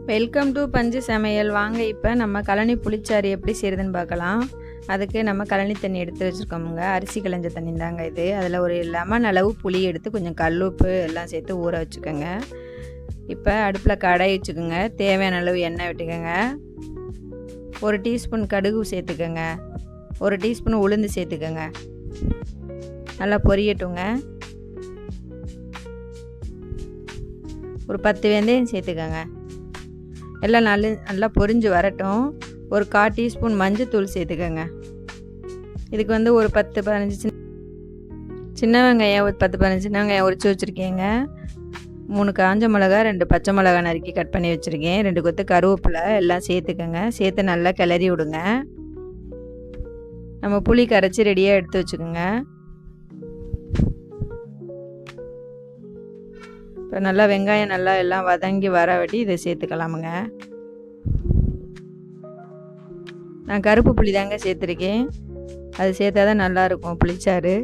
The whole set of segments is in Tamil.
வெல்கம் டு பஞ்சு சமையல். வாங்க இப்போ நம்ம கழனி புளிச்சாறு எப்படி செய்கிறதுன்னு பார்க்கலாம். அதுக்கு நம்ம கழனி தண்ணி எடுத்து வச்சுருக்கோமுங்க. அரிசி களைஞ்ச தண்ணி தாங்க இது. அதில் ஒரு லெமன் அளவு புளி எடுத்து கொஞ்சம் கல்லுப்பு எல்லாம் சேர்த்து ஊற வச்சுக்கோங்க. இப்போ அடுப்பில் கடாய் வச்சுக்கோங்க. தேவையான அளவு எண்ணெய் விட்டுக்கோங்க. 1 டீஸ்பூன் கடுகு சேர்த்துக்கோங்க. 1 டீஸ்பூன் உளுந்து சேர்த்துக்கோங்க. நல்லா பொரியட்டுங்க. ஒரு 10 வெந்தயம் சேர்த்துக்கோங்க. எல்லாம் நல்லா பொரிஞ்சு வரட்டும். ஒரு 1/4 டீஸ்பூன் மஞ்சத்தூள் சேர்த்துக்கோங்க. இதுக்கு வந்து ஒரு 10-15 சின்ன வெங்காயம், ஒரு 10-15 சின்ன வெங்காயம் உரித்து வச்சுருக்கேங்க. 3 காஞ்ச மிளகா, 2 பச்சை மிளகா நறுக்கி கட் பண்ணி வச்சுருக்கேன். 2 கொத்து கருவேப்பிலை எல்லாம் சேர்த்துக்கோங்க. சேர்த்து நல்லா கிளறி விடுங்க. நம்ம புளி கரைச்சி ரெடியாக எடுத்து வச்சுக்கோங்க. இப்போ நல்லா வெங்காயம் நல்லா எல்லாம் வதங்கி வர வட்டி இதை சேர்த்துக்கலாமுங்க. நான் கருப்பு புளி தாங்க சேர்த்துருக்கேன். அது சேர்த்தா தான் நல்லாயிருக்கும் புளிச்சாறு.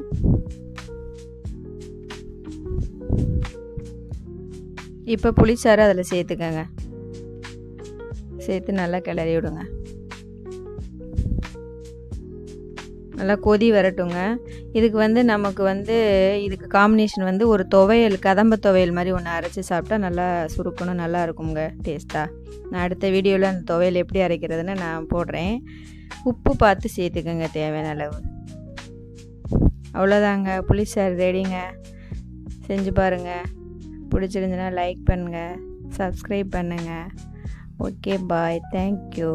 இப்போ புளிச்சாறு அதில் சேர்த்துக்கங்க. சேர்த்து நல்லா கிளறி விடுங்க. நல்லா கொதி வரட்டுங்க. இதுக்கு வந்து நமக்கு வந்து இதுக்கு காம்பினேஷன் வந்து ஒரு துவையல், கதம்ப துவையல் மாதிரி ஒன்று அரைச்சி சாப்பிட்டா நல்லா சுருக்கணும், நல்லா இருக்குங்க டேஸ்ட்டாக. நான் அடுத்த வீடியோவில் அந்த துவையல் எப்படி அரைக்கிறதுன்னு நான் போடுறேன். உப்பு பார்த்து சேர்த்துக்கோங்க தேவையான அளவு. அவ்வளோதாங்க, புளிச்சாறு ரெடிங்க. செஞ்சு பாருங்கள். பிடிச்சிருந்துன்னா லைக் பண்ணுங்கள், சப்ஸ்கிரைப் பண்ணுங்கள். ஓகே, பாய், தேங்க்யூ.